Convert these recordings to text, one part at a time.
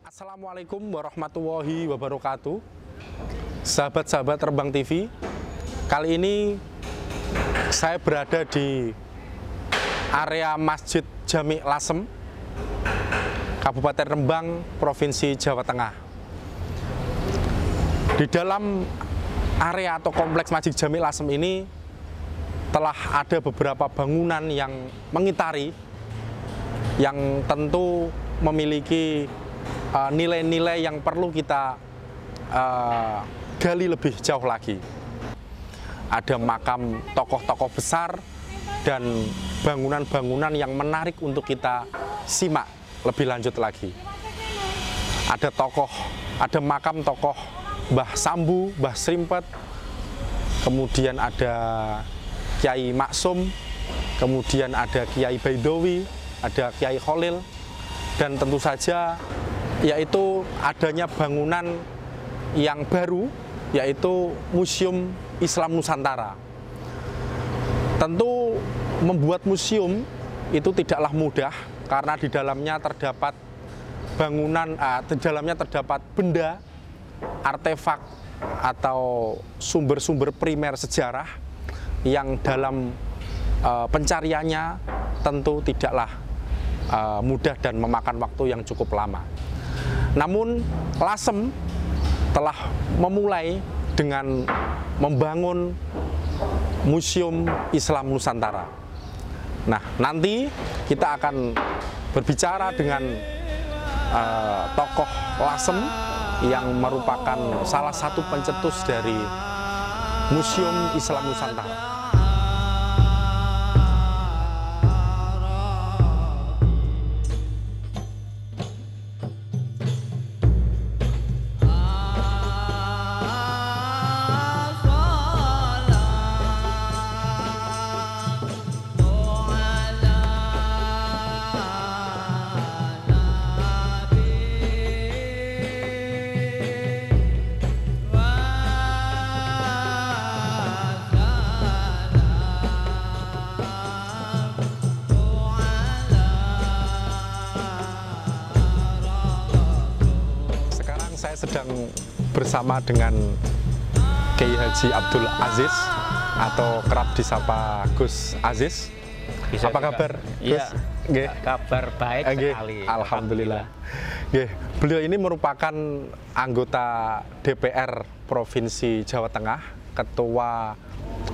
Assalamualaikum warahmatullahi wabarakatuh. Sahabat-sahabat Rembang TV, kali ini saya berada di area Masjid Jami Lasem, Kabupaten Rembang, Provinsi Jawa Tengah. Di dalam area atau kompleks Masjid Jami Lasem ini telah ada beberapa bangunan yang mengitari, yang tentu memiliki nilai-nilai yang perlu kita gali lebih jauh lagi. Ada makam tokoh-tokoh besar dan bangunan-bangunan yang menarik untuk kita simak lebih lanjut lagi. Ada makam tokoh Mbah Sambu, Mbah Srimpet, kemudian ada Kiai Maksum, kemudian ada Kiai Baidowi, ada Kiai Kholil, dan tentu saja yaitu adanya bangunan yang baru, yaitu Museum Islam Nusantara. Tentu membuat museum itu tidaklah mudah, karena di dalamnya terdapat benda, artefak atau sumber-sumber primer sejarah yang dalam pencariannya tentu tidaklah mudah dan memakan waktu yang cukup lama. Namun Lasem telah memulai dengan membangun Museum Islam Nusantara. Nah, nanti kita akan berbicara dengan tokoh Lasem yang merupakan salah satu pencetus dari Museum Islam Nusantara. Saya sedang bersama dengan Kiai Haji Abdul Aziz atau kerap disapa Gus Aziz. Apa kabar, Gus? Iya, kabar baik sekali. Alhamdulillah. Beliau ini merupakan anggota DPR Provinsi Jawa Tengah, Ketua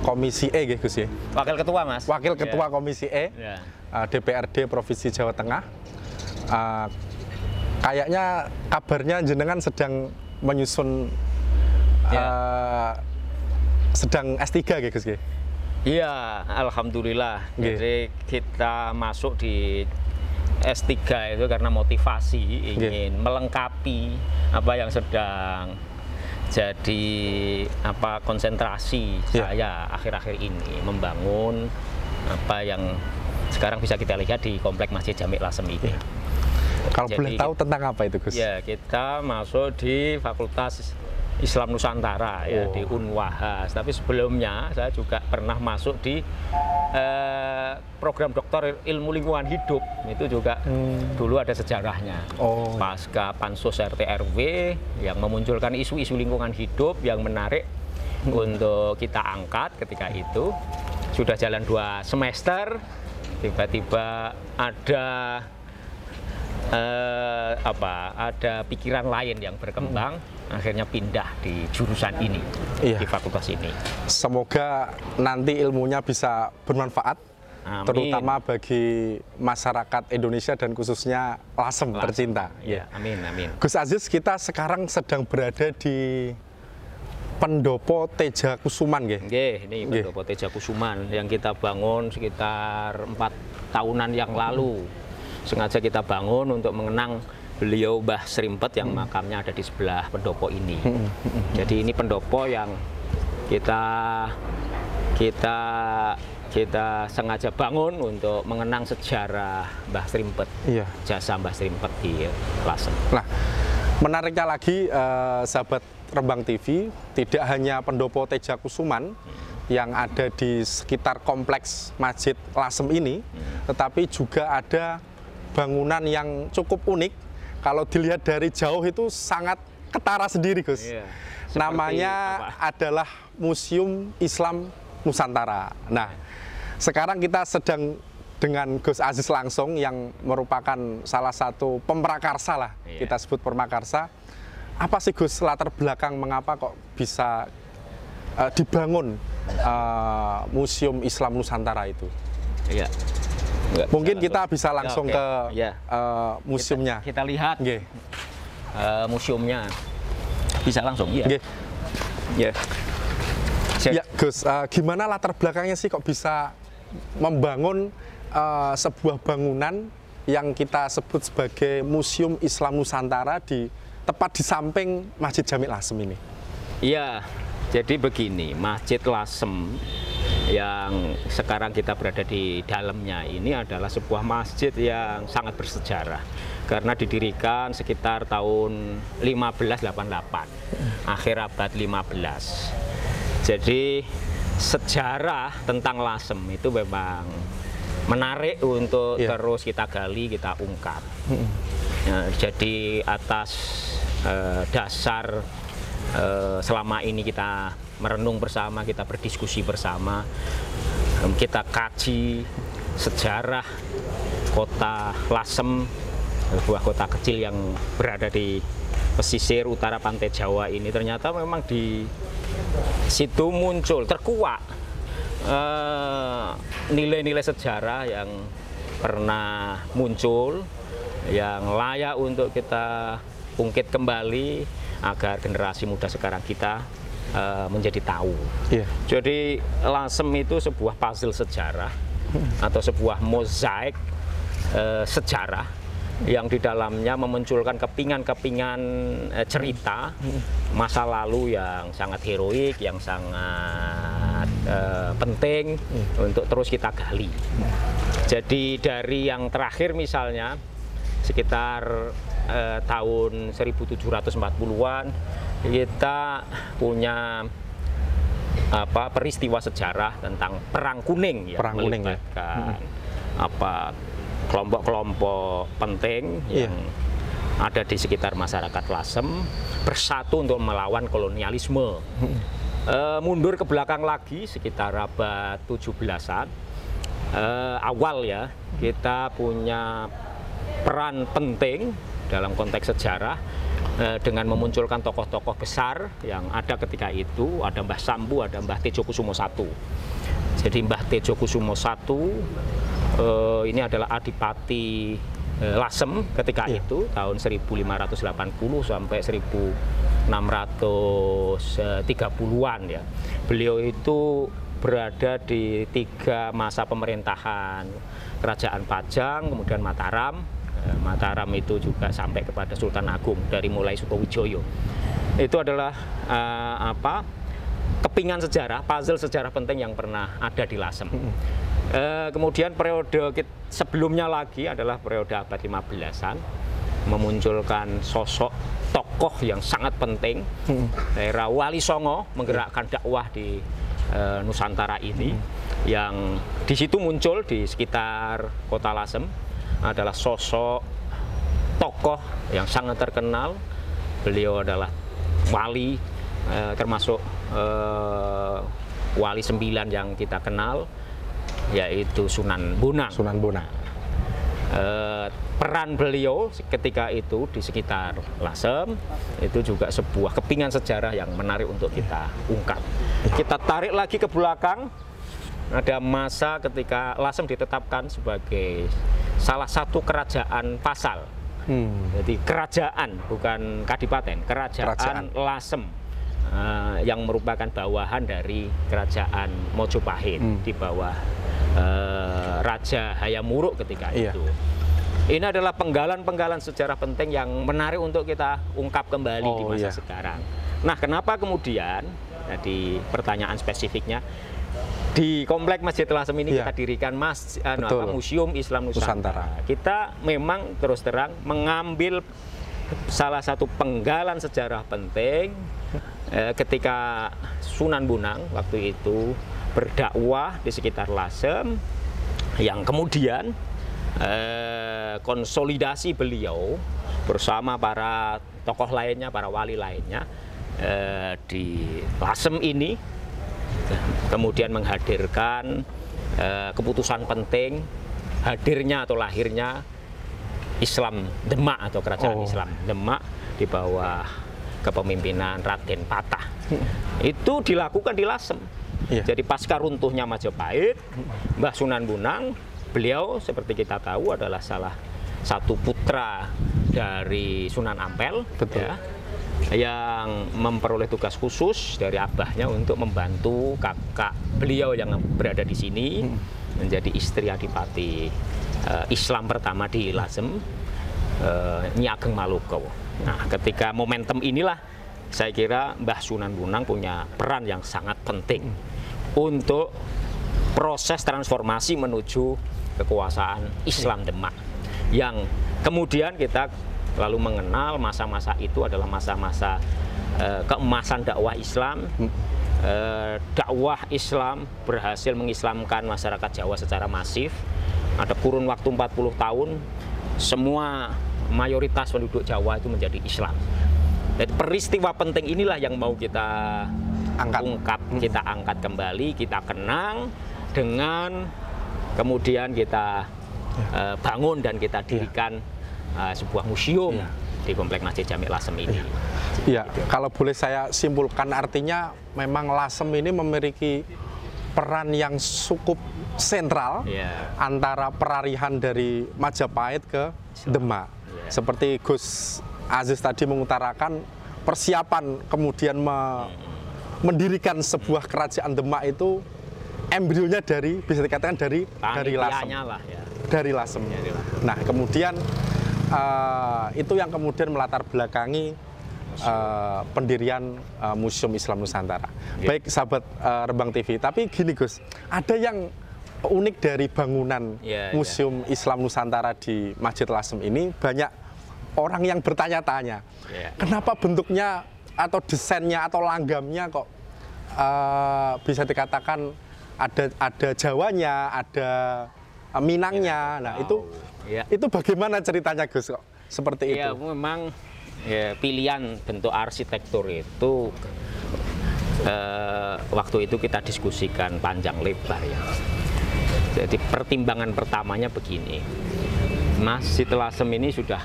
Komisi E, Gus ya? Wakil Ketua, Mas. Wakil Ketua Komisi E, DPRD Provinsi Jawa Tengah. Kayaknya kabarnya jenengan sedang menyusun sedang S3 Gus? Iya, alhamdulillah. Jadi kita masuk di S3 itu karena motivasi ingin melengkapi apa yang sedang jadi konsentrasi saya akhir-akhir ini, membangun apa yang sekarang bisa kita lihat di kompleks Masjid Jami Lasem ini. Kalau boleh tahu tentang apa itu, Gus? Ya, kita masuk di Fakultas Islam Nusantara ya, di Unwahas. Tapi sebelumnya saya juga pernah masuk di program Doktor Ilmu Lingkungan Hidup. Itu juga dulu ada sejarahnya. Pasca Pansus RT RW yang memunculkan isu-isu lingkungan hidup yang menarik untuk kita angkat ketika itu. Sudah jalan 2 semester, tiba-tiba ada pikiran lain yang berkembang, akhirnya pindah di jurusan ini, di fakultas ini. Semoga nanti ilmunya bisa bermanfaat, terutama bagi masyarakat Indonesia dan khususnya Lasem tercinta. Ya, amin, amin. Gus Aziz, kita sekarang sedang berada di Pendopo Teja Kusuman, ini Pendopo Teja Kusuman yang kita bangun sekitar 4 tahunan yang lalu. Sengaja kita bangun untuk mengenang beliau Mbah Srimpet yang makamnya ada di sebelah pendopo ini. Jadi ini pendopo yang kita sengaja bangun untuk mengenang sejarah Mbah Srimpet, jasa Mbah Srimpet di Lasem. Nah, menariknya lagi, sahabat Rembang TV, tidak hanya pendopo Teja Kusuman yang ada di sekitar kompleks Masjid Lasem ini, tetapi juga ada bangunan yang cukup unik kalau dilihat dari jauh itu sangat ketara sendiri, Gus. Iya. Namanya adalah Museum Islam Nusantara. Nah, sekarang kita sedang dengan Gus Aziz langsung yang merupakan salah satu pemrakarsa lah, kita sebut pemrakarsa. Apa sih Gus latar belakang mengapa kok bisa dibangun Museum Islam Nusantara itu? Iya. Mungkin kita bisa langsung ke museumnya. Kita lihat museumnya. Bisa langsung, ya. Ya, Gus, gimana latar belakangnya sih kok bisa membangun sebuah bangunan yang kita sebut sebagai Museum Islam Nusantara tepat di samping Masjid Jami' Lasem ini? Iya, jadi begini, Masjid Lasem yang sekarang kita berada di dalamnya ini adalah sebuah masjid yang sangat bersejarah karena didirikan sekitar tahun 1588, akhir abad 15. Jadi sejarah tentang Lasem itu memang menarik untuk terus kita gali, kita ungkap. Jadi atas dasar selama ini kita merenung bersama, kita berdiskusi bersama, kita kaji sejarah kota Lasem, sebuah kota kecil yang berada di pesisir utara pantai Jawa ini. Ternyata memang di situ muncul, terkuak nilai-nilai sejarah yang pernah muncul, yang layak untuk kita ungkit kembali agar generasi muda sekarang kita menjadi tahu. Jadi Lasem itu sebuah puzzle sejarah atau sebuah mozaik sejarah yang di dalamnya memunculkan kepingan-kepingan cerita masa lalu yang sangat heroik, yang sangat penting untuk terus kita gali. Jadi dari yang terakhir misalnya sekitar tahun 1740-an kita punya peristiwa sejarah tentang Perang Kuning yang melibatkan kelompok-kelompok penting yang ada di sekitar masyarakat Lasem bersatu untuk melawan kolonialisme. Mundur ke belakang lagi sekitar abad 17-an awal ya, kita punya peran penting dalam konteks sejarah dengan memunculkan tokoh-tokoh besar yang ada ketika itu. Ada Mbah Sambu, ada Mbah Tejokusumo I. Jadi Mbah Tejokusumo I ini adalah Adipati Lasem ketika itu tahun 1580 sampai 1630-an ya. Beliau itu berada di 3 masa pemerintahan Kerajaan Pajang, kemudian Mataram. Mataram itu juga sampai kepada Sultan Agung dari mulai Sutowijoyo. Itu adalah kepingan sejarah, puzzle sejarah penting yang pernah ada di Lasem. Kemudian periode sebelumnya lagi adalah periode abad 15-an, memunculkan sosok tokoh yang sangat penting, daerah Wali Songo menggerakkan dakwah di Nusantara ini, yang di situ muncul di sekitar kota Lasem adalah sosok tokoh yang sangat terkenal. Beliau adalah wali, termasuk wali 9 yang kita kenal, yaitu Sunan Bonang. Sunan Bonang. Peran beliau ketika itu di sekitar Lasem itu juga sebuah kepingan sejarah yang menarik untuk kita ungkap. Kita tarik lagi ke belakang, ada masa ketika Lasem ditetapkan sebagai salah satu kerajaan pasal. Jadi kerajaan, bukan kadipaten, kerajaan Lasem yang merupakan bawahan dari kerajaan Mojopahit di bawah Raja Hayam Wuruk ketika itu. Ini adalah penggalan-penggalan sejarah penting yang menarik untuk kita ungkap kembali di masa sekarang. Nah, kenapa kemudian, di pertanyaan spesifiknya, di Komplek Masjid Lasem ini kita dirikan Museum Islam Nusantara. Kita memang terus terang mengambil salah satu penggalan sejarah penting ketika Sunan Bonang waktu itu berdakwah di sekitar Lasem, yang kemudian konsolidasi beliau bersama para tokoh lainnya, para wali lainnya di Lasem ini, kemudian menghadirkan keputusan penting hadirnya atau lahirnya Islam Demak atau Kerajaan Islam Demak di bawah kepemimpinan Raden Patah. Itu dilakukan di Lasem. Jadi pasca runtuhnya Majapahit, Mbah Sunan Bonang, beliau seperti kita tahu adalah salah satu putra dari Sunan Ampel, ya, yang memperoleh tugas khusus dari abahnya untuk membantu kakak beliau yang berada di sini menjadi istri adipati Islam pertama di Lasem, Nyi Ageng Maloka. Nah, ketika momentum inilah saya kira Mbah Sunan Bonang punya peran yang sangat penting untuk proses transformasi menuju kekuasaan Islam Demak, yang kemudian kita lalu mengenal masa-masa itu adalah masa-masa keemasan dakwah Islam. Dakwah Islam berhasil mengislamkan masyarakat Jawa secara masif. Ada kurun waktu 40 tahun, semua mayoritas penduduk Jawa itu menjadi Islam. Dan peristiwa penting inilah yang mau kita ungkap, kita angkat kembali, kita kenang dengan kemudian kita bangun dan kita dirikan sebuah museum di Komplek Masjid Jami Lasem ini. Ya, kalau boleh saya simpulkan, artinya memang Lasem ini memiliki peran yang cukup sentral antara peralihan dari Majapahit ke Demak. Seperti Gus Aziz tadi mengutarakan, persiapan kemudian mendirikan sebuah kerajaan Demak itu embrionya dari, bisa dikatakan dari Lasem. Dari Lasem. Nah, kemudian itu yang kemudian melatar belakangi pendirian Museum Islam Nusantara. Baik sahabat Rembang TV, tapi gini Gus, ada yang unik dari bangunan Museum Islam Nusantara di Masjid Lasem ini. Banyak orang yang bertanya-tanya, kenapa bentuknya atau desainnya atau langgamnya kok bisa dikatakan ada Jawanya, ada Minangnya. Nah, itu bagaimana ceritanya Gus kok seperti itu? Ya, memang pilihan bentuk arsitektur itu waktu itu kita diskusikan panjang lebar ya. Jadi pertimbangan pertamanya begini, Masjid Lasem ini sudah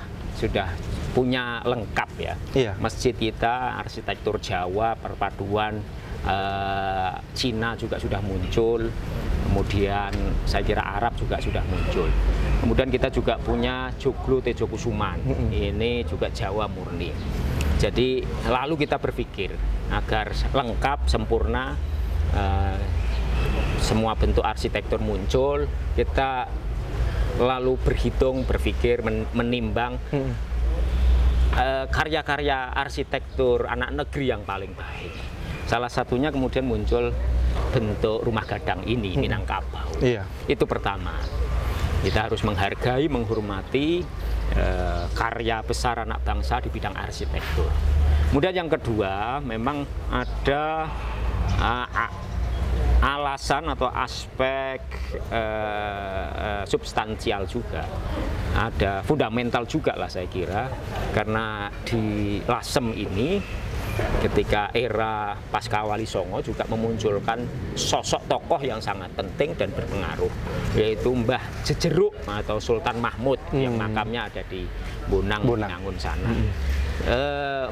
punya lengkap ya. Masjid kita arsitektur Jawa perpaduan Cina juga sudah muncul, kemudian saya kira Arab juga sudah muncul. Kemudian kita juga punya Joglo Tejokusuman, ini juga Jawa murni. Jadi lalu kita berpikir agar lengkap, sempurna, semua bentuk arsitektur muncul, kita lalu berpikir, menimbang karya-karya arsitektur anak negeri yang paling baik. Salah satunya kemudian muncul bentuk rumah gadang ini, Minangkabau. Itu pertama. Kita harus menghargai, menghormati karya besar anak bangsa di bidang arsitektur. Kemudian yang kedua, memang ada alasan atau aspek substansial juga. Ada fundamental juga lah saya kira, karena di Lasem ini ketika era pasca Wali Songo juga memunculkan sosok tokoh yang sangat penting dan berpengaruh, yaitu Mbah Jejeruk atau Sultan Mahmud yang makamnya ada di Bonang, Binangun sana.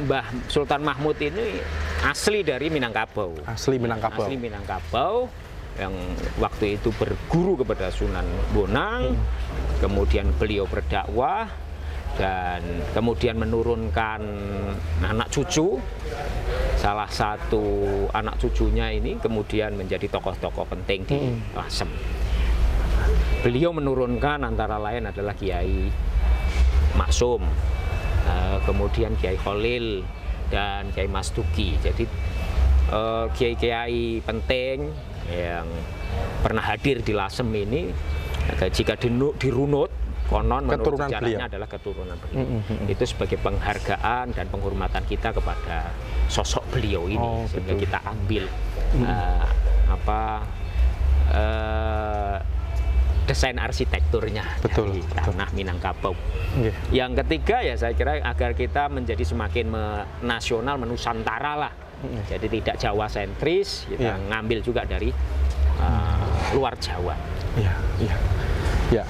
Mbah Sultan Mahmud ini asli dari Minangkabau. Asli Minangkabau yang waktu itu berguru kepada Sunan Bonang, kemudian beliau berdakwah dan kemudian menurunkan anak cucu. Salah satu anak cucunya ini kemudian menjadi tokoh-tokoh penting di Lasem. Beliau menurunkan antara lain adalah Kiai Maksum, kemudian Kiai Khalil dan Kiai Mastuki. Jadi kiai-kiai penting yang pernah hadir di Lasem ini, jika dirunut, konon menurut sejarahnya adalah keturunan beliau. Itu sebagai penghargaan dan penghormatan kita kepada sosok beliau ini, sehingga kita ambil desain arsitekturnya Betul, dari tanah Minangkabau. Nggih. Yang ketiga ya saya kira agar kita menjadi semakin nasional, menusantara lah. Jadi tidak Jawa sentris, kita ngambil juga dari luar Jawa. Iya, iya. Ya.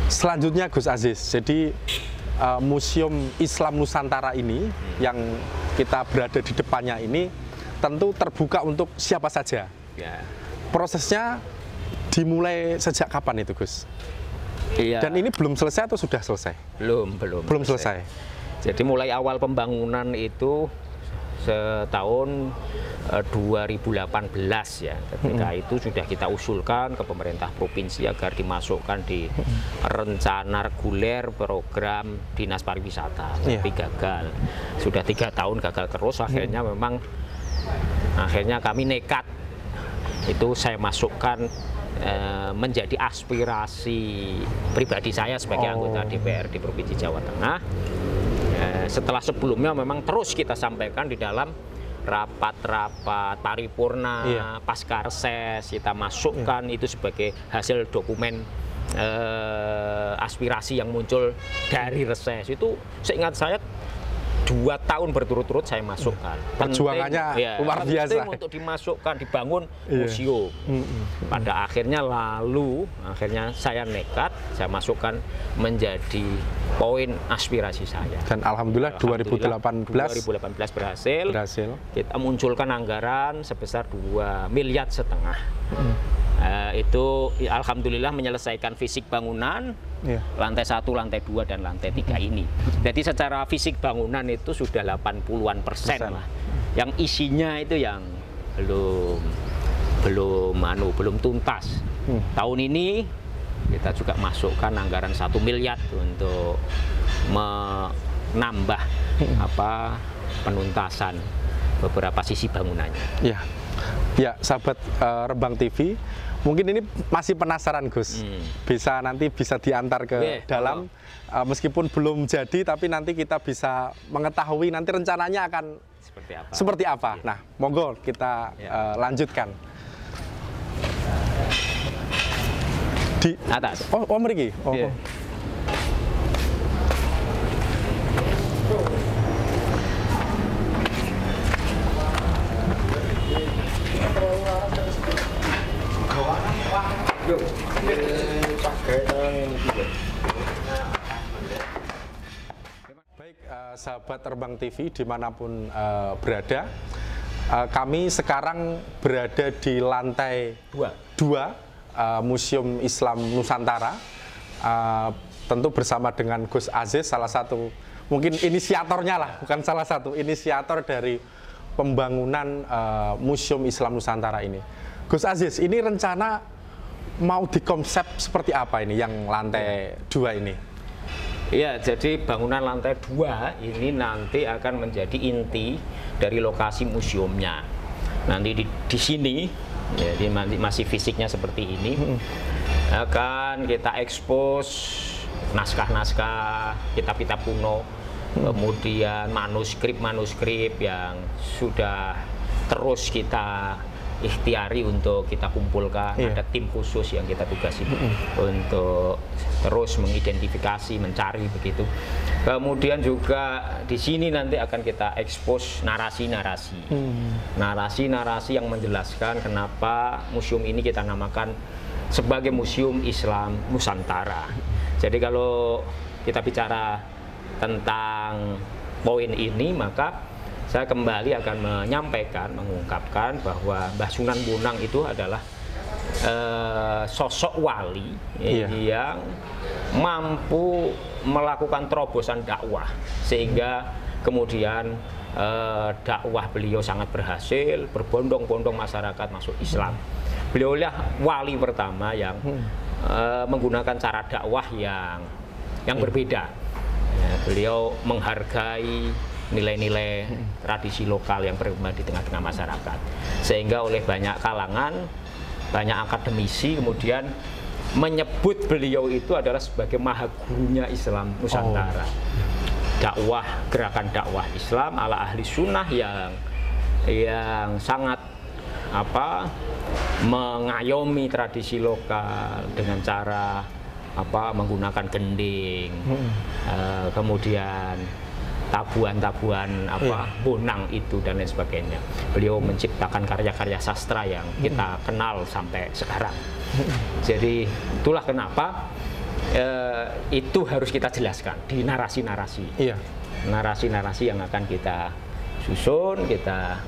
Selanjutnya Gus Aziz, jadi Museum Islam Nusantara ini yang kita berada di depannya ini tentu terbuka untuk siapa saja. Ya. Prosesnya dimulai sejak kapan itu, Gus? Iya. Dan ini belum selesai atau sudah selesai? Belum selesai. Jadi mulai awal pembangunan itu setahun 2018 ya. Ketika itu sudah kita usulkan ke pemerintah provinsi agar dimasukkan di rencana reguler program Dinas Pariwisata. Tapi gagal. Sudah 3 tahun gagal terus. Akhirnya kami nekat. Itu saya masukkan menjadi aspirasi pribadi saya sebagai anggota DPR di Provinsi Jawa Tengah. Setelah sebelumnya memang terus kita sampaikan di dalam rapat-rapat paripurna, pasca reses, kita masukkan itu sebagai hasil dokumen aspirasi yang muncul dari reses. Itu seingat saya 2 tahun berturut-turut saya masukkan. Perjuangannya luar biasa. Penting untuk dimasukkan, dibangun museum. Pada akhirnya saya nekat, saya masukkan menjadi poin aspirasi saya. Dan alhamdulillah 2018 berhasil. Kita munculkan anggaran sebesar 2,5 miliar. Itu alhamdulillah menyelesaikan fisik bangunan, lantai 1, lantai 2, dan lantai 3 ini. Jadi secara fisik bangunan itu sudah 80-an% lah. Yang isinya itu yang belum tuntas. Tahun ini kita juga masukkan anggaran 1 miliar untuk menambah penuntasan beberapa sisi bangunannya. Ya, sahabat Rembang TV, mungkin ini masih penasaran Gus, bisa diantar ke dalam, meskipun belum jadi, tapi nanti kita bisa mengetahui nanti rencananya akan seperti apa. Nah, monggo kita lanjutkan. Di atas. Mriki. Baik, sahabat Rembang TV dimanapun berada, kami sekarang berada di lantai 2 Museum Islam Nusantara, tentu bersama dengan Gus Aziz, salah satu mungkin inisiatornya lah, bukan salah satu, inisiator dari pembangunan Museum Islam Nusantara ini. Gus Aziz, ini rencana mau dikonsep seperti apa ini yang lantai 2 ini? Iya, jadi bangunan lantai 2 ini nanti akan menjadi inti dari lokasi museumnya. Nanti di sini, jadi masih fisiknya seperti ini, akan kita ekspos naskah-naskah, kitab-kitab kuno, kemudian manuskrip yang sudah terus kita ikhtiari untuk kita kumpulkan. Ada tim khusus yang kita tugasi untuk terus mengidentifikasi, mencari begitu. Kemudian juga di sini nanti akan kita ekspos narasi-narasi, narasi-narasi yang menjelaskan kenapa museum ini kita namakan sebagai Museum Islam Nusantara. Jadi kalau kita bicara tentang poin ini, maka saya kembali akan mengungkapkan bahwa Mbah Sunan Bonang itu adalah sosok wali yang mampu melakukan terobosan dakwah, sehingga kemudian dakwah beliau sangat berhasil, berbondong-bondong masyarakat masuk Islam. Beliau lah wali pertama yang menggunakan cara dakwah yang berbeda. Beliau menghargai nilai-nilai tradisi lokal yang berkembang di tengah-tengah masyarakat, sehingga oleh banyak kalangan, banyak akademisi kemudian menyebut beliau itu adalah sebagai mahagurunya Islam Nusantara. Gerakan dakwah Islam ala ahli sunnah yang sangat mengayomi tradisi lokal dengan cara menggunakan gending, kemudian tabuhan-tabuhan bonang itu dan lain sebagainya. Beliau menciptakan karya-karya sastra yang kita kenal sampai sekarang. Jadi itulah kenapa itu harus kita jelaskan di narasi-narasi. Iya. Narasi-narasi yang akan kita susun, kita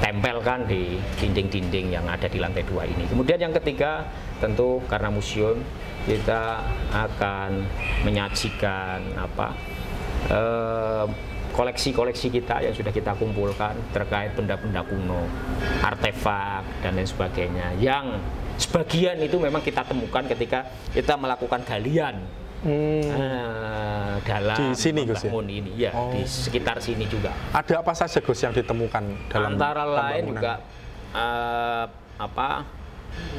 tempelkan di dinding-dinding yang ada di lantai 2 ini. Kemudian yang ketiga, tentu karena museum, kita akan menyajikan koleksi-koleksi kita yang sudah kita kumpulkan terkait benda-benda kuno, artefak dan lain sebagainya, yang sebagian itu memang kita temukan ketika kita melakukan galian dalam di sini, Gus, ya? ini ya, di sekitar sini juga. Ada apa saja, Gus, yang ditemukan dalam antara lain juga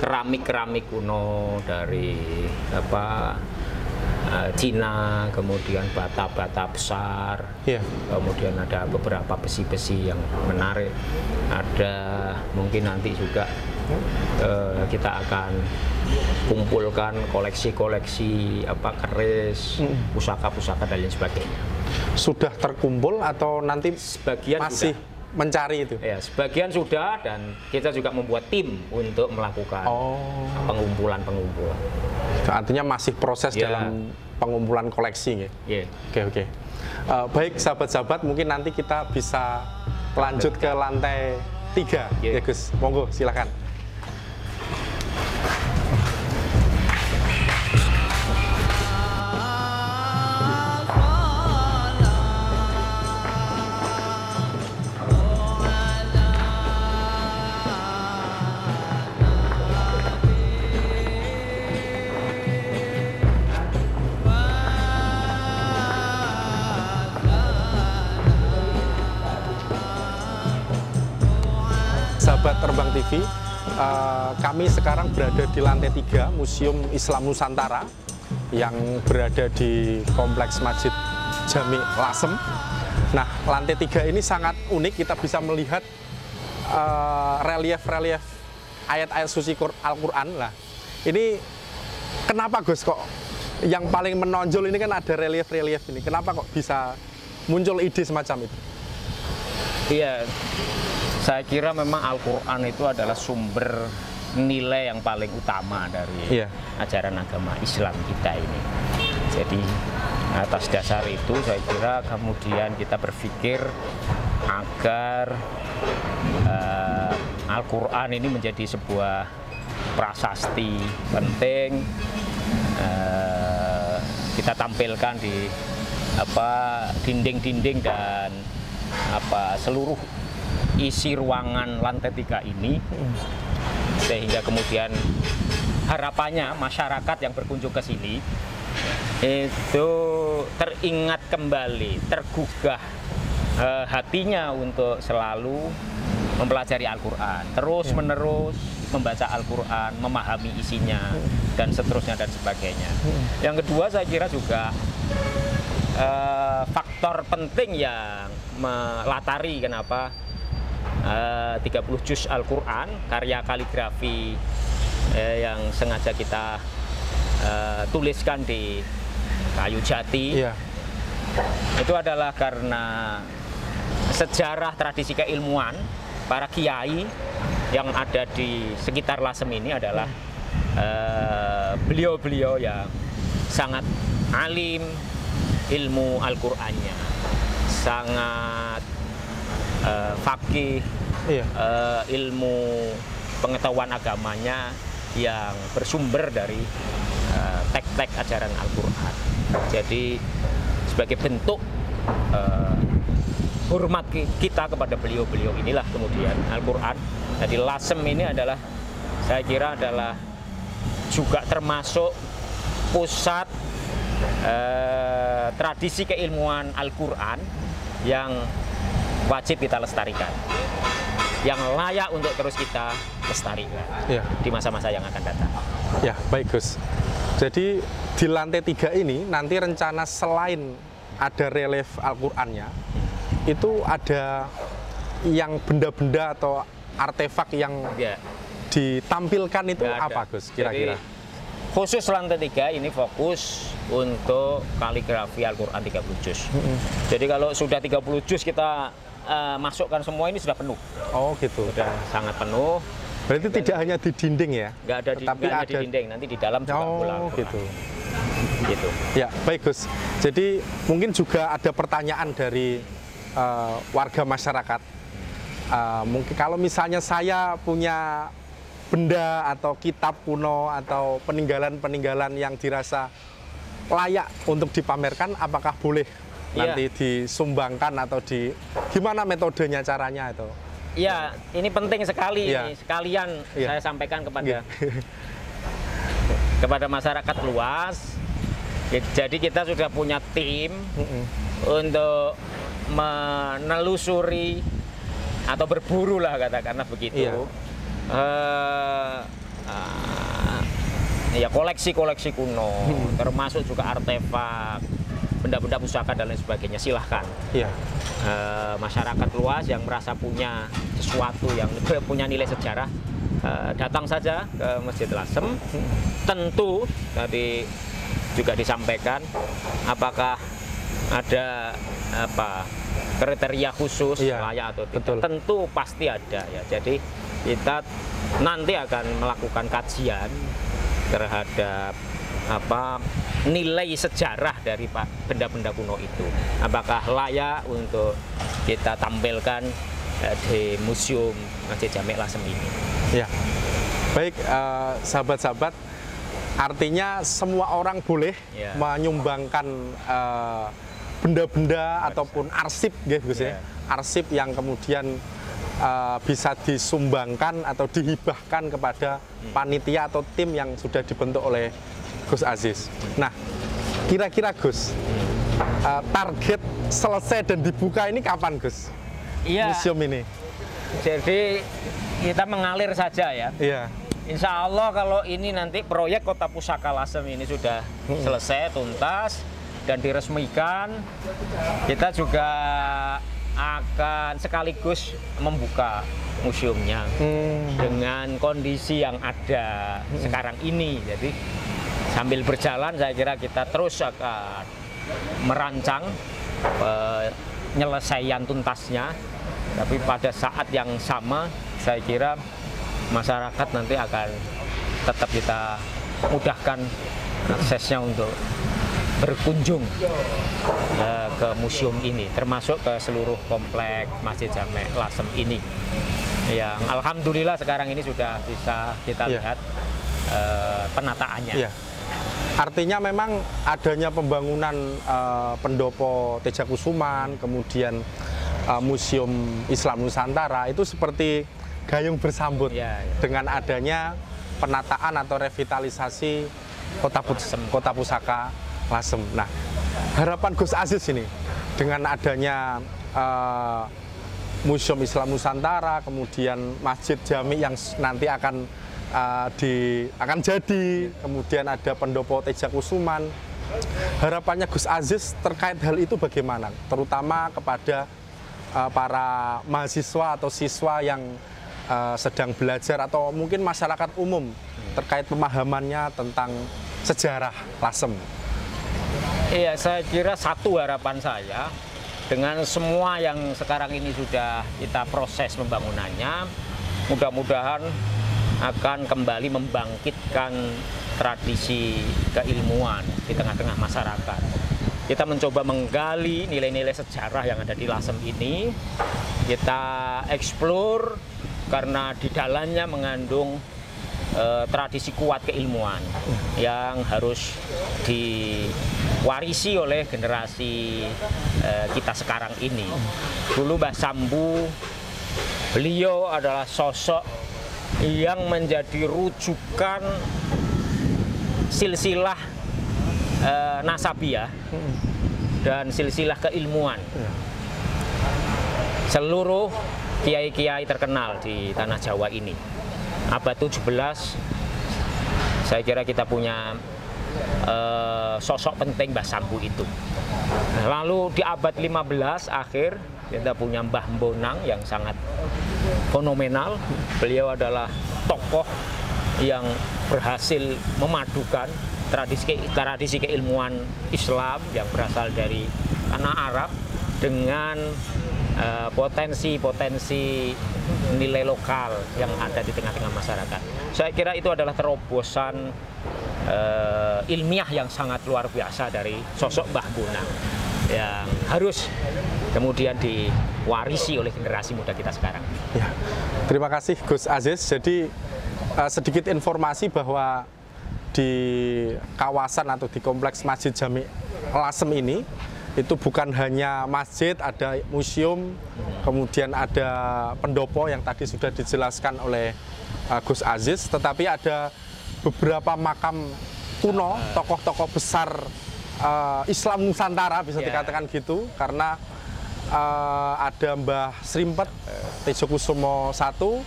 keramik-keramik kuno dari Cina, kemudian bata-bata besar, kemudian ada beberapa besi-besi yang menarik. Ada mungkin nanti juga kita akan kumpulkan koleksi-koleksi keris, pusaka-pusaka dan lain sebagainya. Sudah terkumpul atau nanti sebagian masih sudah mencari itu? Ya, sebagian sudah, dan kita juga membuat tim untuk melakukan pengumpulan. Artinya masih proses dalam pengumpulan koleksi, ya? Oke. Baik, sahabat-sahabat, mungkin nanti kita bisa lanjut ke lantai 3, ya Gus. Monggo, silakan. Sahabat Terbang TV, kami sekarang berada di lantai 3 Museum Islam Nusantara yang berada di Kompleks Masjid Jami Lasem. Nah, lantai 3 ini sangat unik, kita bisa melihat relief-relief ayat-ayat suci Al-Quran. Nah, ini kenapa, Gus, kok yang paling menonjol ini kan ada relief-relief ini? Kenapa kok bisa muncul ide semacam itu? Iya, saya kira memang Al-Quran itu adalah sumber nilai yang paling utama dari ajaran agama Islam kita ini. Jadi atas dasar itu saya kira kemudian kita berpikir agar Al-Quran ini menjadi sebuah prasasti penting, kita tampilkan di dinding-dinding dan seluruh isi ruangan lantai 3 ini, sehingga kemudian harapannya masyarakat yang berkunjung ke sini itu teringat kembali, tergugah hatinya untuk selalu mempelajari Al-Quran, terus-menerus membaca Al-Quran, memahami isinya, dan seterusnya dan sebagainya. Yang kedua, saya kira juga faktor penting yang melatari kenapa 30 juz Al-Quran, karya kaligrafi yang sengaja kita tuliskan di kayu jati, itu adalah karena sejarah tradisi keilmuan para kiai yang ada di sekitar Lasem ini adalah beliau-beliau yang sangat alim ilmu Al-Qur'annya, sangat faqih, ilmu pengetahuan agamanya yang bersumber dari teks-teks ajaran Al-Qur'an. Jadi sebagai bentuk hormat kita kepada beliau-beliau inilah kemudian Al-Qur'an. Jadi Lasem ini adalah, saya kira adalah juga termasuk pusat tradisi keilmuan Al-Qur'an yang wajib kita lestarikan, yang layak untuk terus kita lestarikan di masa-masa yang akan datang. Ya, baik Gus. Jadi di lantai 3 ini nanti rencana selain ada relief Al-Qur'annya, itu ada yang benda-benda atau artefak yang ditampilkan itu Nggak apa ada. Gus kira-kira? Jadi, khusus lantai 3 ini fokus untuk kaligrafi Al-Quran 30 juz. Jadi kalau sudah 30 juz kita masukkan semua ini sudah penuh. Oh gitu. Sudah sangat penuh. Berarti tidak hanya di dinding ya? Nggak ada di, Tapi nggak hanya di ada dinding, nanti di dalam juga bola Oh Al-Quran. gitu. Gitu. Ya baik Gus. Jadi mungkin juga ada pertanyaan dari warga masyarakat. Mungkin kalau misalnya saya punya benda atau kitab kuno atau peninggalan-peninggalan yang dirasa layak untuk dipamerkan, apakah boleh nanti disumbangkan atau gimana metodenya, caranya itu? Iya, ini penting sekali. Ya. Ini sekalian saya sampaikan kepada masyarakat luas. Jadi kita sudah punya tim untuk menelusuri atau berburu lah katakanlah begitu. Iya. Ya koleksi-koleksi kuno, termasuk juga artefak, benda-benda pusaka dan lain sebagainya. Silahkan. Iya. Masyarakat luas yang merasa punya sesuatu yang punya nilai sejarah, datang saja ke Masjid Lasem. Tentu tadi juga disampaikan apakah ada kriteria khusus layak atau tidak. Betul. Tentu pasti ada ya. Jadi kita nanti akan melakukan kajian terhadap nilai sejarah dari benda-benda kuno itu. Apakah layak untuk kita tampilkan di Museum Masjid Jami' Lasem ini? Ya. Baik, sahabat-sahabat, artinya semua orang boleh menyumbangkan benda-benda ataupun arsip, Gus ya. Arsip yang kemudian bisa disumbangkan atau dihibahkan kepada panitia atau tim yang sudah dibentuk oleh Gus Aziz. Nah, kira-kira Gus, target selesai dan dibuka ini kapan Gus? Iya. Museum ini. Jadi kita mengalir saja ya. Iya. Insya Allah kalau ini nanti proyek Kota Pusaka Lasem ini sudah selesai tuntas dan diresmikan, kita juga akan sekaligus membuka museumnya dengan kondisi yang ada sekarang ini. Jadi sambil berjalan saya kira kita terus akan merancang penyelesaian tuntasnya, tapi pada saat yang sama saya kira masyarakat nanti akan tetap kita mudahkan aksesnya untuk berkunjung ke museum ini, termasuk ke seluruh komplek Masjid Jami' Lasem ini, yang alhamdulillah sekarang ini sudah bisa kita lihat penataannya. Ya. Artinya memang adanya pembangunan pendopo Tejakusuman, kemudian Museum Islam Nusantara itu seperti gayung bersambut dengan adanya penataan atau revitalisasi Kota Pusaka Lasem. Nah, harapan Gus Aziz ini dengan adanya Museum Islam Nusantara, kemudian Masjid Jami yang nanti akan jadi, kemudian ada pendopo Tejakusuman. Harapannya Gus Aziz terkait hal itu bagaimana? Terutama kepada para mahasiswa atau siswa yang sedang belajar atau mungkin masyarakat umum terkait pemahamannya tentang sejarah Lasem. Iya, saya kira satu harapan saya dengan semua yang sekarang ini sudah kita proses pembangunannya, mudah-mudahan akan kembali membangkitkan tradisi keilmuan di tengah-tengah masyarakat. Kita mencoba menggali nilai-nilai sejarah yang ada di Lasem ini, kita eksplor karena di dalamnya mengandung tradisi kuat keilmuan yang harus diwarisi oleh generasi kita sekarang ini. Dulu Mbah Sambu, beliau adalah sosok yang menjadi rujukan silsilah nasabiyah dan silsilah keilmuan. Seluruh kiai-kiai terkenal di tanah Jawa ini. Abad 17 saya kira kita punya sosok penting Mbah Sambu itu. Lalu di abad 15 akhir kita punya Mbah Bonang yang sangat fenomenal. Beliau adalah tokoh yang berhasil memadukan tradisi keilmuan Islam yang berasal dari tanah Arab dengan potensi-potensi nilai lokal yang ada di tengah-tengah masyarakat. Saya kira itu adalah terobosan ilmiah yang sangat luar biasa dari sosok Mbah Bonang yang harus kemudian diwarisi oleh generasi muda kita sekarang. Ya, terima kasih Gus Aziz. Jadi sedikit informasi bahwa di kawasan atau di kompleks Masjid Jami Lasem ini itu bukan hanya masjid, ada museum, kemudian ada pendopo yang tadi sudah dijelaskan oleh Gus Aziz, tetapi ada beberapa makam kuno, tokoh-tokoh besar Islam Nusantara bisa dikatakan gitu, karena ada Mbah Srimpet Tejokusumo I,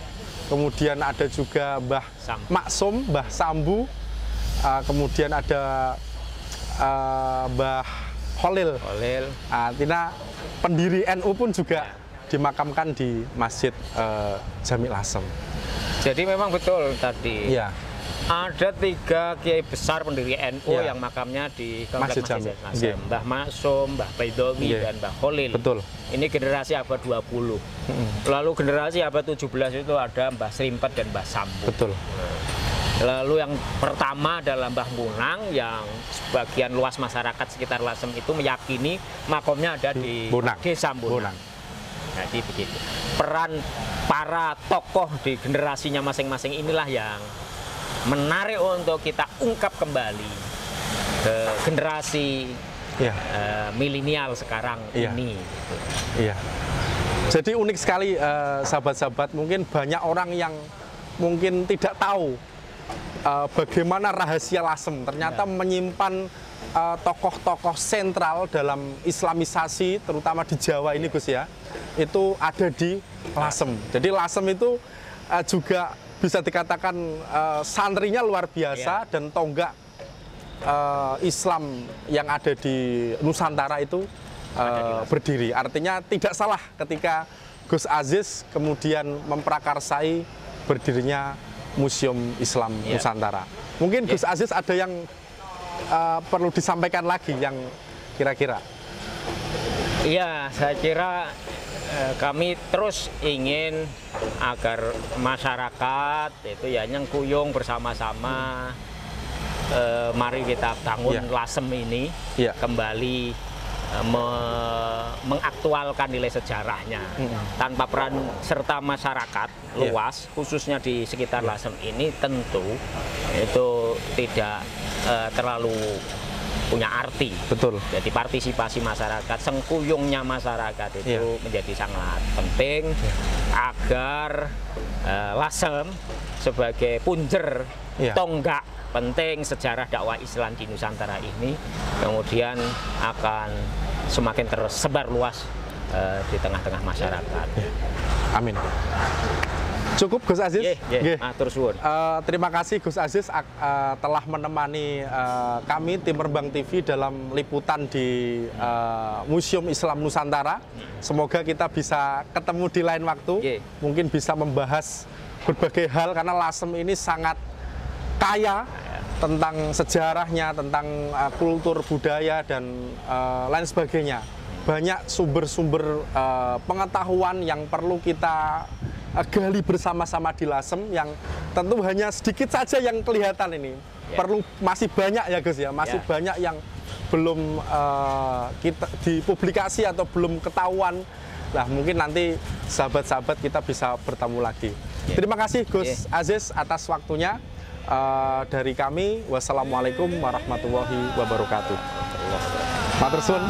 kemudian ada juga Mbah Maksum, Mbah Sambu, kemudian ada Mbah Holil. Artinya pendiri NU pun juga dimakamkan di Masjid Jami Lasem. Jadi memang betul tadi. Ya. Ada 3 kiai besar pendiri NU yang makamnya di Kompleks Masjid Jami Lasem. Mbah Maksum, Mbah Baidowi, dan Mbah Holil. Betul. Ini generasi abad 20. Lalu generasi abad 17 itu ada Mbah Srimpet dan Mbah Sambu. Betul. Lalu yang pertama adalah Mbah Bonang yang sebagian luas masyarakat sekitar Lasem itu meyakini makamnya ada di Desa Bonang. Jadi begitu. Peran para tokoh di generasinya masing-masing inilah yang menarik untuk kita ungkap kembali ke generasi milenial sekarang ini. Iya. Jadi unik sekali sahabat-sahabat, mungkin banyak orang yang mungkin tidak tahu bagaimana rahasia Lasem. Ternyata menyimpan tokoh-tokoh sentral dalam Islamisasi, terutama di Jawa ini Gus ya, itu ada di Lasem. Jadi Lasem itu juga bisa dikatakan santrinya luar biasa, dan tonggak Islam yang ada di Nusantara itu berdiri. Artinya tidak salah ketika Gus Aziz kemudian memprakarsai berdirinya Museum Islam Nusantara. Mungkin Gus Aziz ada yang perlu disampaikan lagi yang kira-kira? Iya, saya kira kami terus ingin agar masyarakat itu ya nyengkuyung bersama-sama. Mari kita bangun Lasem ini kembali mengaktualkan nilai sejarahnya. Tanpa peran serta masyarakat luas, khususnya di sekitar Lasem ini, tentu itu tidak terlalu punya arti. Betul. Jadi partisipasi masyarakat, sengkuyungnya masyarakat itu menjadi sangat penting agar Lasem sebagai punjer tonggak penting sejarah dakwah Islam di Nusantara ini kemudian akan semakin tersebar luas di tengah-tengah masyarakat. Amin. Cukup Gus Aziz? Matur suwun. Terima kasih Gus Aziz telah menemani kami tim Rembang TV dalam liputan di Museum Islam Nusantara. Semoga kita bisa ketemu di lain waktu. Mungkin bisa membahas berbagai hal karena Lasem ini sangat kaya tentang sejarahnya, tentang kultur budaya dan lain sebagainya. Banyak sumber-sumber pengetahuan yang perlu kita gali bersama-sama di Lasem, yang tentu hanya sedikit saja yang kelihatan ini. Perlu masih banyak ya Gus ya, masih banyak yang belum kita dipublikasi atau belum ketahuan. Nah, mungkin nanti sahabat-sahabat kita bisa bertemu lagi. Terima kasih Gus Aziz atas waktunya. Dari kami, wassalamualaikum warahmatullahi wabarakatuh. Matur suwun.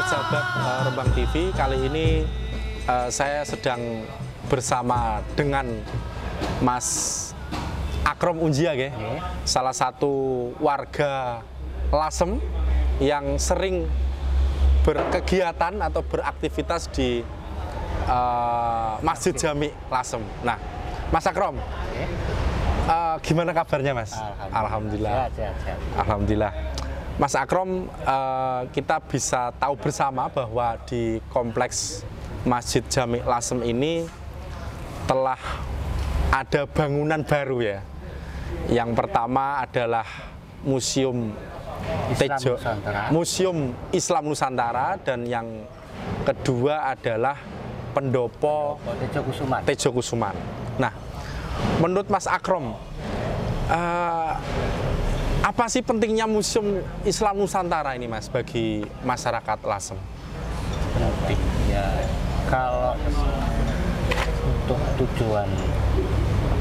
sahabat-sahabat Rembang TV, kali ini saya sedang bersama dengan Mas Akrom Unjia, salah satu warga Lasem yang sering berkegiatan atau beraktivitas di Masjid Jami Lasem. Nah, Mas Akrom, gimana kabarnya, Mas? Alhamdulillah. Sehat. Alhamdulillah. Mas Akrom, kita bisa tahu bersama bahwa di kompleks Masjid Jami Lasem ini telah ada bangunan baru ya. Yang pertama adalah Museum Museum Islam Nusantara, dan yang kedua adalah Pendopo Tejo Kusuman. Nah, menurut Mas Akrom, apa sih pentingnya Museum Islam Nusantara ini, Mas, bagi masyarakat Lasem? Penting ya, kalau untuk tujuan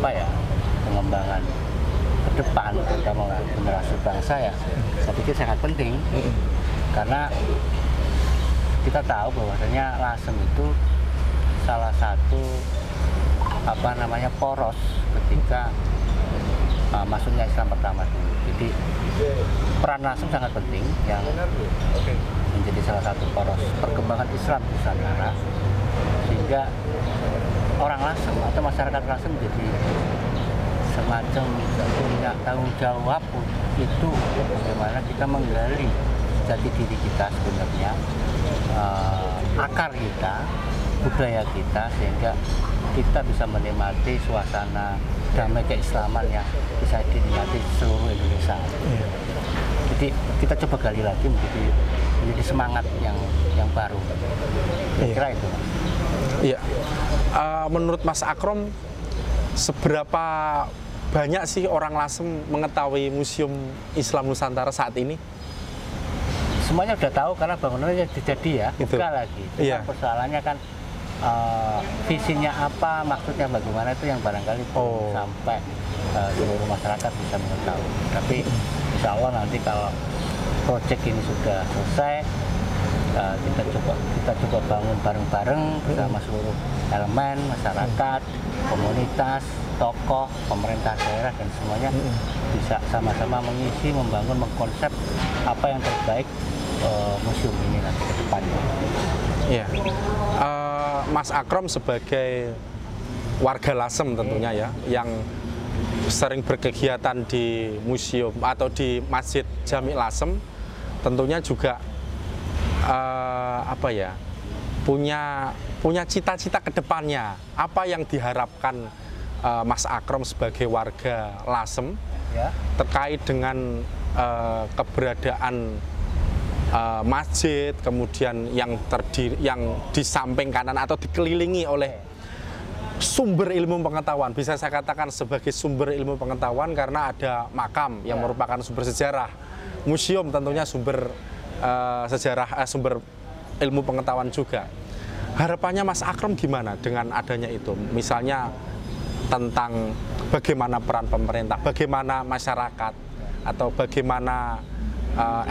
pengembangan ke depan, terutama generasi bangsa ya, saya pikir sangat penting. Karena kita tahu bahwasanya Lasem itu salah satu poros ketika masuknya Islam pertama dulu. Jadi peran Lasem sangat penting, yang menjadi salah satu poros perkembangan Islam Nusantara, sehingga orang Lasem atau masyarakat Lasem menjadi semacam punya tanggung jawab itu bagaimana kita menggali jati diri kita sebenarnya, akar kita, budaya kita, sehingga kita bisa menikmati suasana damai keislaman yang bisa dinikmati seluruh Indonesia. Jadi kita coba gali lagi menjadi semangat yang baru. Kira itu, Mas. Iya. Menurut Mas Akrom, seberapa banyak sih orang Lasem mengetahui Museum Islam Nusantara saat ini? Semuanya udah tahu karena bangunannya jadi ya, buka lagi. Cuma persoalannya kan visinya apa, maksudnya bagaimana, itu yang barangkali sampai seluruh masyarakat bisa mengetahui. Tapi insya Allah nanti kalau proyek ini sudah selesai, kita coba bangun bareng-bareng bersama seluruh elemen masyarakat, komunitas, tokoh, pemerintah daerah, dan semuanya bisa sama-sama mengisi, membangun, mengkonsep apa yang terbaik museum ini nanti ke depannya. Iya. Mas Akrom sebagai warga Lasem tentunya ya, yang sering berkegiatan di museum atau di Masjid Jami Lasem, tentunya juga punya cita-cita ke depannya. Apa yang diharapkan Mas Akrom sebagai warga Lasem terkait dengan keberadaan masjid, kemudian yang di samping kanan atau dikelilingi oleh sumber ilmu pengetahuan. Bisa saya katakan sebagai sumber ilmu pengetahuan karena ada makam yang merupakan sumber sejarah, museum tentunya sumber sejarah, sumber ilmu pengetahuan juga. Harapannya Mas Akrom gimana dengan adanya itu? Misalnya tentang bagaimana peran pemerintah, bagaimana masyarakat, atau bagaimana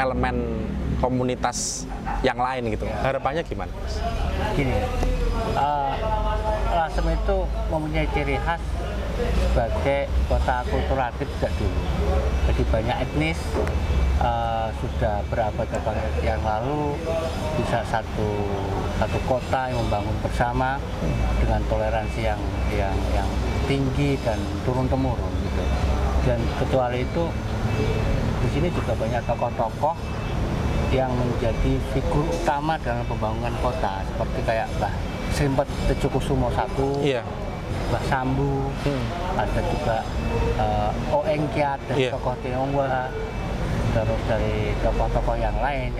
elemen komunitas yang lain gitu. Harapannya gimana? Gini, Lasem itu mempunyai ciri khas sebagai kota kulturatif sejak dulu. Jadi banyak etnis, sudah berabad-abad yang lalu bisa satu kota yang membangun bersama dengan toleransi yang tinggi dan turun-temurun gitu. Dan kecuali itu, di sini juga banyak tokoh-tokoh yang menjadi figur utama dalam pembangunan kota, seperti kayak Mbah Tejo Kusuman I, Mbah Sambu, ada juga Oeng Kiat dari tokoh Tionghoa, terus dari tokoh-tokoh yang lain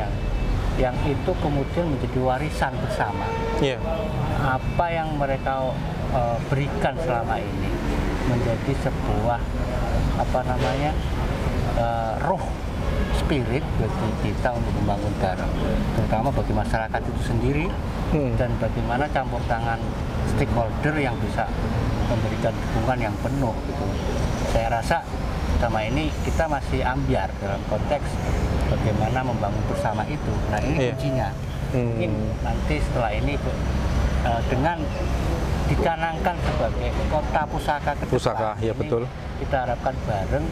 yang itu kemudian menjadi warisan bersama. Apa yang mereka berikan selama ini menjadi sebuah roh, spirit bagi kita untuk membangun bareng, terutama bagi masyarakat itu sendiri, dan bagaimana campur tangan stakeholder yang bisa memberikan dukungan yang penuh gitu. Saya rasa selama ini kita masih ambiar dalam konteks bagaimana membangun bersama itu. Nah, ini kuncinya. Mungkin nanti setelah ini dengan dicanangkan sebagai kota pusaka ke depan, Pusaka, ya ini betul. kita harapkan bareng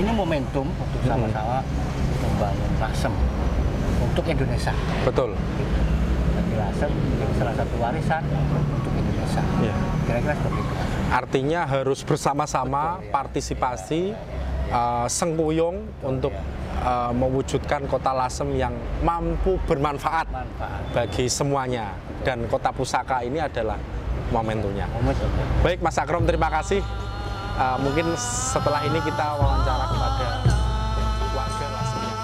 ini momentum untuk sama-sama membangun Lasem untuk Indonesia. Betul. Jadi Lasem menjadi salah satu warisan untuk Indonesia. Ya. Kira-kira seperti itu. Artinya harus bersama-sama Betul, ya. partisipasi, sengkuyung untuk mewujudkan kota Lasem yang mampu bermanfaat bagi semuanya. Dan kota pusaka ini adalah momentumnya. Baik Mas Akrom, terima kasih. Mungkin setelah ini kita wawancara kepada warga Lasemnya.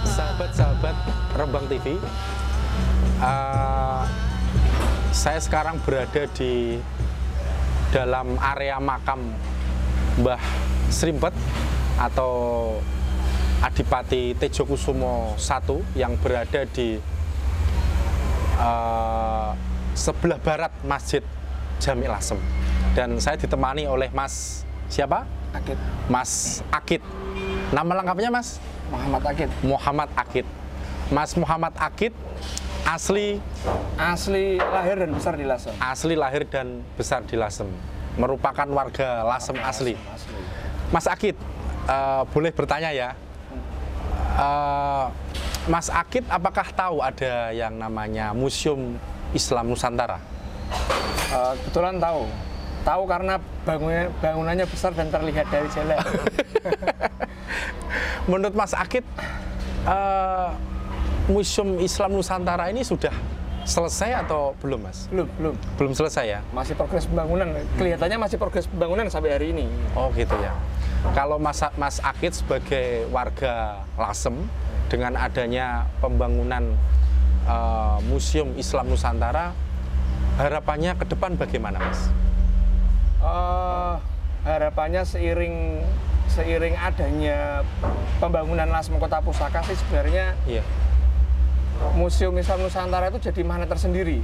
Sahabat-sahabat Rembang TV, saya sekarang berada di dalam area makam Mbah Srimpet atau Adipati Tejokusumo I yang berada di sebelah barat Masjid Jami Lasem. Dan saya ditemani oleh Mas siapa? Akid. Mas Akid. Nama lengkapnya Mas? Muhammad Akid. Muhammad Akid. Mas Muhammad Akid asli Lahir dan besar di Lasem. Asli lahir dan besar di Lasem. Merupakan warga Lasem asli. Mas Akid, boleh bertanya ya? Mas Akid, apakah tahu ada yang namanya Museum Islam Nusantara? Kebetulan tahu. Tahu karena bangunannya besar dan terlihat dari jalan. Menurut Mas Akid, Museum Islam Nusantara ini sudah selesai atau belum, Mas? Belum. Belum selesai ya? Masih progres pembangunan. Kelihatannya masih progres pembangunan sampai hari ini. Oh gitu ya. Kalau Mas Akid sebagai warga Lasem, dengan adanya pembangunan Museum Islam Nusantara, harapannya ke depan bagaimana, Mas? Harapannya seiring adanya pembangunan Lasem Kota Pusaka sih sebenarnya Iya. Museum Islam Nusantara itu jadi magnet tersendiri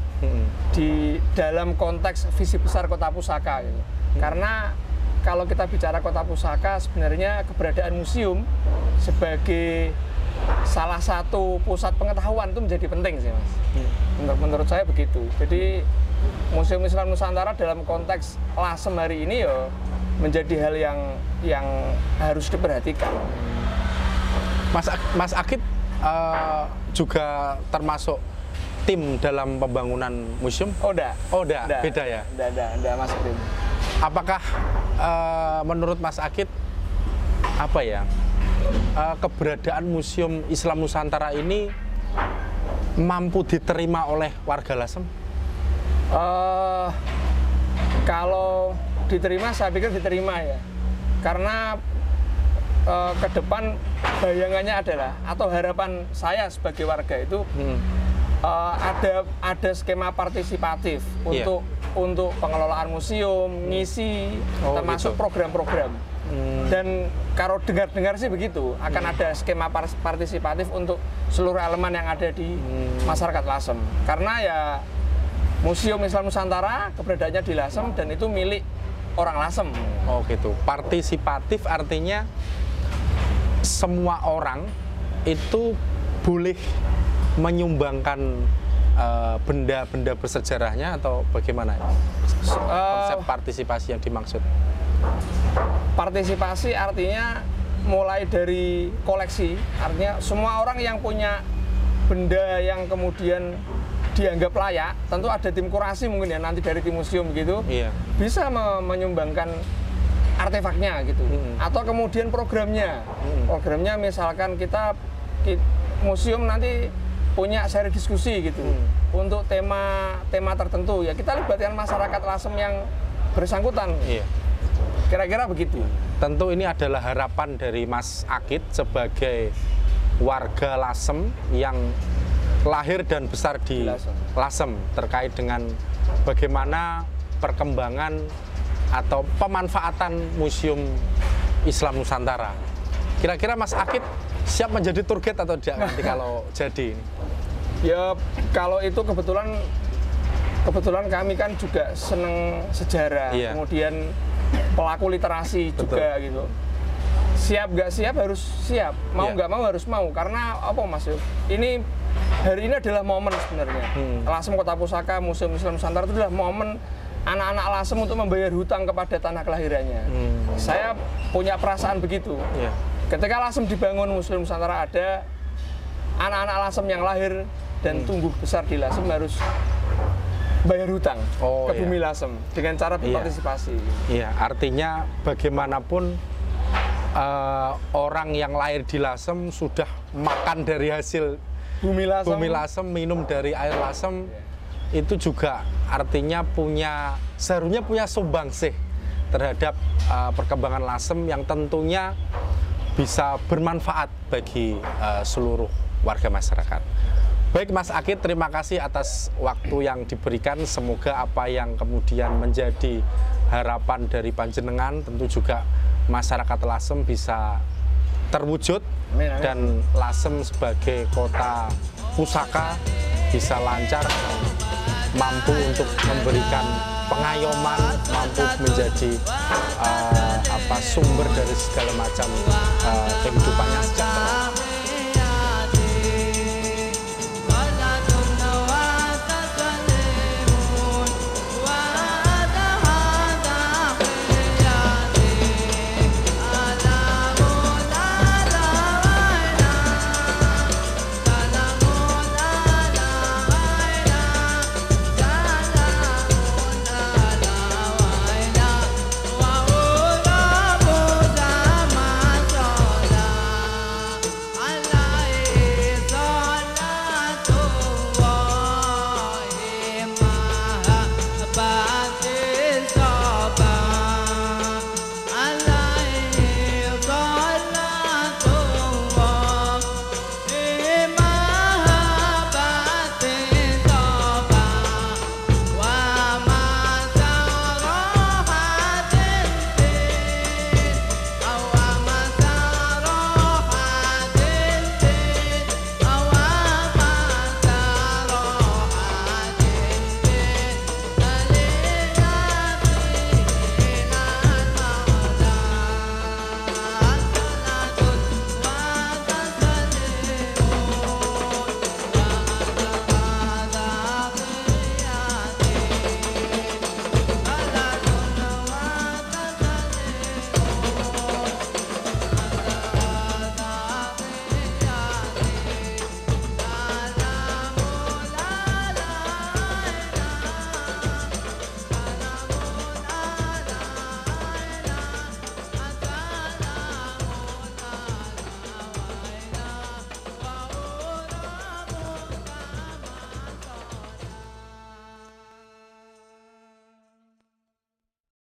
di dalam konteks visi besar Kota Pusaka gitu. Karena kalau kita bicara Kota Pusaka, sebenarnya keberadaan museum sebagai salah satu pusat pengetahuan itu menjadi penting sih, Mas. Menurut saya begitu. Jadi Museum Islam Nusantara dalam konteks Lasem hari ini ya menjadi hal yang harus diperhatikan. Mas Akid juga termasuk tim dalam pembangunan museum? Oh, enggak. Beda ya? Enggak masuk tim. Apakah menurut Mas Akid keberadaan Museum Islam Nusantara ini mampu diterima oleh warga Lasem? Kalau diterima, saya pikir diterima ya. Karena ke depan bayangannya adalah, atau harapan saya sebagai warga itu ada skema partisipatif untuk pengelolaan museum, ngisi, termasuk program-program. Dan kalau dengar-dengar sih begitu, akan ada skema partisipatif untuk seluruh elemen yang ada di masyarakat Lasem. Karena ya Museum Islam Nusantara keberadaannya di Lasem dan itu milik orang Lasem. Oh gitu. Partisipatif artinya semua orang itu boleh menyumbangkan benda-benda bersejarahnya atau bagaimana? Konsep partisipasi yang dimaksud? Partisipasi artinya mulai dari koleksi, artinya semua orang yang punya benda yang kemudian dianggap layak, tentu ada tim kurasi mungkin ya nanti dari tim museum gitu, bisa menyumbangkan artefaknya gitu, atau kemudian programnya misalkan kita museum nanti punya seri diskusi gitu untuk tema tertentu ya kita libatkan masyarakat Lasem yang bersangkutan. Kira-kira begitu. Tentu ini adalah harapan dari Mas Akid sebagai warga Lasem yang lahir dan besar di Lasem terkait dengan bagaimana perkembangan atau pemanfaatan Museum Islam Nusantara. Kira-kira Mas Akid siap menjadi tour guide atau tidak nanti kalau jadi? Ya kalau itu kebetulan kebetulan kami kan juga seneng sejarah, Iya. kemudian pelaku literasi juga gitu. Siap nggak siap harus siap, mau Iya. nggak mau harus mau, karena apa Mas? Ini hari ini adalah momen sebenarnya. Lasem Kota Pusaka Museum Islam Nusantara itu adalah momen anak-anak Lasem untuk membayar hutang kepada tanah kelahirannya. Saya punya perasaan begitu. Iya. Ketika Lasem dibangun Museum Nusantara, ada anak-anak Lasem yang lahir dan tumbuh besar di Lasem harus bayar hutang Oh, ke iya. Bumi Lasem dengan cara Iya. berpartisipasi. Iya, artinya bagaimanapun orang yang lahir di Lasem sudah makan dari hasil Bumi Lasem, bumi Lasem, minum dari air Lasem, itu juga artinya seharusnya punya sumbangsih terhadap perkembangan Lasem yang tentunya bisa bermanfaat bagi seluruh warga masyarakat. Baik Mas Akid, terima kasih atas waktu yang diberikan. Semoga apa yang kemudian menjadi harapan dari panjenengan, tentu juga masyarakat Lasem bisa terwujud. Amin, amin. Dan Lasem sebagai kota pusaka bisa lancar, mampu untuk memberikan pengayoman, mampu menjadi sumber dari segala macam kehidupan yang sejahtera.